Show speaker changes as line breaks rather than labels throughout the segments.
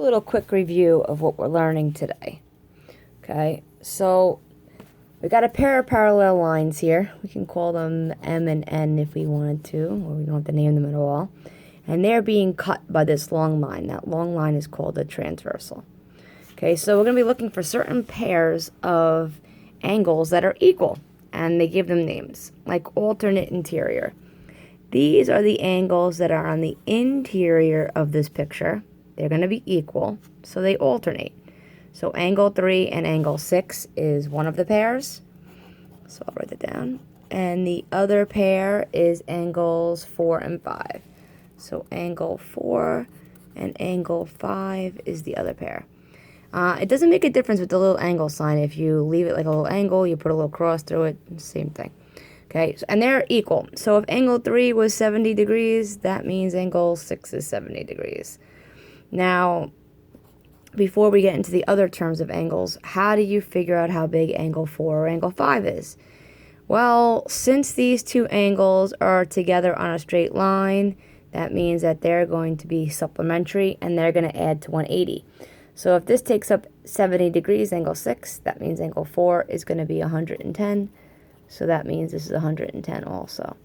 a little quick review of what we're learning today. Okay, so we got a pair of parallel lines here. We can call them M and N if we wanted to, or we don't have to name them at all. And they're being cut by this long line. That long line is called a transversal. Okay, so we're going to be looking for certain pairs of angles that are equal, and they give them names, like alternate interior. These are the angles that are on the interior of this picture. They're going to be equal, so they alternate. So angle 3 and angle 6 is one of the pairs. So I'll write it down. And the other pair is angles 4 and 5. So angle 4 and angle 5 is the other pair. It doesn't make a difference with the little angle sign. If you leave it like a little angle, you put a little cross through it, same thing. Okay, and they're equal. So if angle 3 was 70 degrees, that means angle 6 is 70 degrees. Now, before we get into the other terms of angles, how do you figure out how big angle 4 or angle 5 is? Well, since these two angles are together on a straight line, that means that they're going to be supplementary and they're going to add to 180. So if this takes up 70 degrees, angle 6, that means angle 4 is going to be 110. So that means this is 110 also.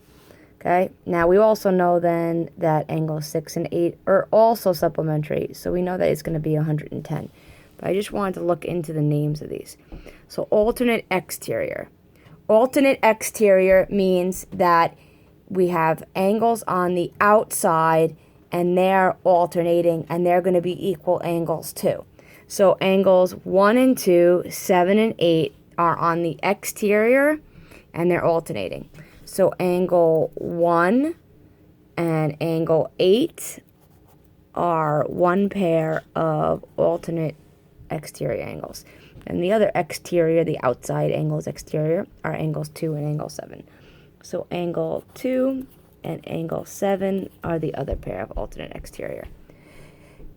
Okay, now we also know then that angle 6 and 8 are also supplementary, so we know that it's going to be 110. But I just wanted to look into the names of these. So alternate exterior. Alternate exterior means that we have angles on the outside and they're alternating and they're going to be equal angles too. So angles 1 and 2, 7 and 8 are on the exterior and they're alternating. So angle 1 and angle 8 are one pair of alternate exterior angles. And the other exterior, the outside angles exterior, are angles 2 and angle 7. So angle 2 and angle 7 are the other pair of alternate exterior.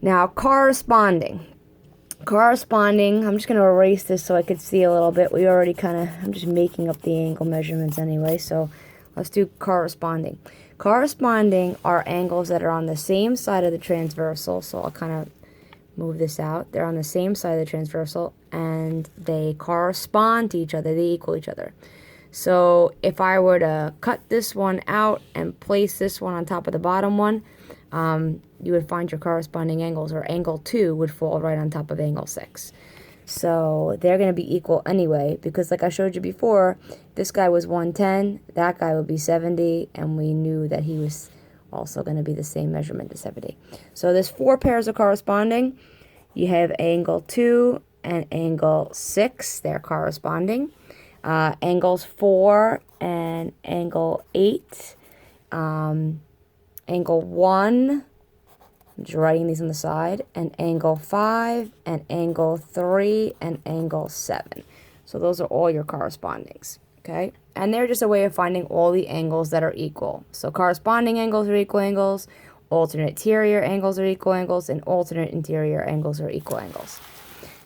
Now corresponding. Corresponding, I'm just going to erase this so I could see a little bit. I'm just making up the angle measurements anyway, so let's do corresponding. Corresponding are angles that are on the same side of the transversal, so I'll kind of move this out. They're on the same side of the transversal, and they correspond to each other. They equal each other. So if I were to cut this one out and place this one on top of the bottom one, you would find your corresponding angles, or angle 2 would fall right on top of angle 6. So they're going to be equal anyway, because like I showed you before, this guy was 110, that guy would be 70, and we knew that he was also going to be the same measurement as 70. So there's 4 pairs of corresponding. You have angle 2 and angle 6, they're corresponding. Angles 4 and angle 8. Angle 1, I'm just writing these on the side, and angle 5, and angle 3, and angle 7. So those are all your correspondings, okay? And they're just a way of finding all the angles that are equal. So corresponding angles are equal angles, alternate interior angles are equal angles, and alternate interior angles are equal angles.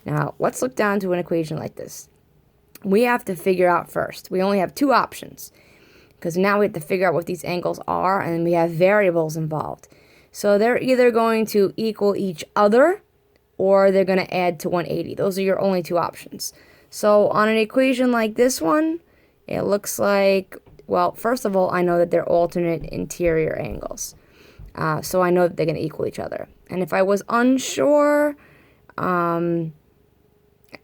Now, let's look down to an equation like this. We have to figure out first. We only have 2 options, because now we have to figure out what these angles are, and we have variables involved. So they're either going to equal each other, or they're going to add to 180. Those are your only 2 options. So on an equation like this one, it looks like, well, first of all, I know that they're alternate interior angles. So I know that they're going to equal each other. And if I was unsure,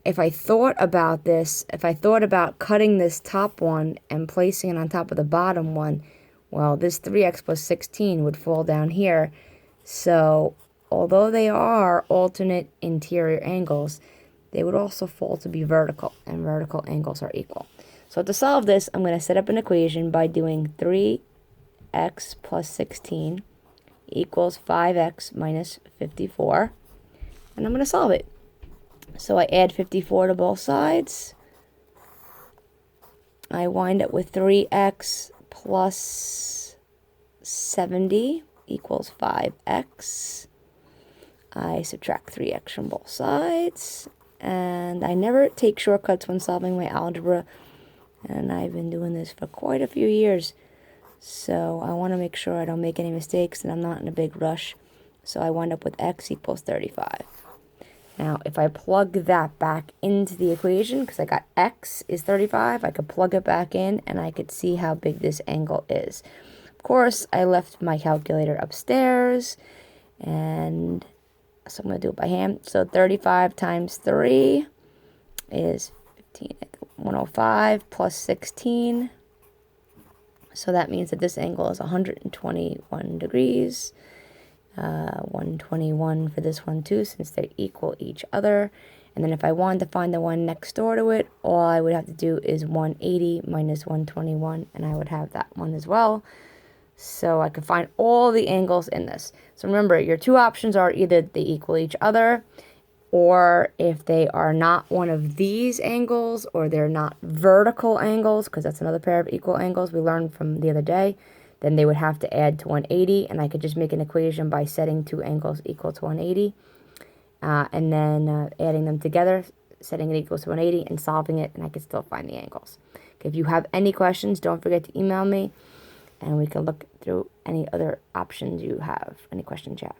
if I thought about this, if I thought about cutting this top one and placing it on top of the bottom one, well, this 3x plus 16 would fall down here. So although they are alternate interior angles, they would also fall to be vertical, and vertical angles are equal. So to solve this, I'm going to set up an equation by doing 3x plus 16 equals 5x minus 54, and I'm going to solve it. So I add 54 to both sides. I wind up with 3x plus 70 equals 5x. I subtract 3x from both sides. And I never take shortcuts when solving my algebra. And I've been doing this for quite a few years. So I want to make sure I don't make any mistakes and I'm not in a big rush. So I wind up with x equals 35. Now, if I plug that back into the equation, because I got x is 35, I could plug it back in and I could see how big this angle is. Of course, I left my calculator upstairs, and so I'm going to do it by hand. So 35 times 3 is 105 plus 16. So that means that this angle is 121 degrees. 121 for this one too, since they equal each other. And then if I wanted to find the one next door to it, all I would have to do is 180 minus 121, and I would have that one as well. So I could find all the angles in this. So remember, your two options are either they equal each other, or if they are not one of these angles, or they're not vertical angles, because that's another pair of equal angles we learned from the other day, then they would have to add to 180, and I could just make an equation by setting two angles equal to 180, and then adding them together, setting it equals to 180, and solving it, and I could still find the angles. Okay, if you have any questions, don't forget to email me, and we can look through any other options you have, any questions you have.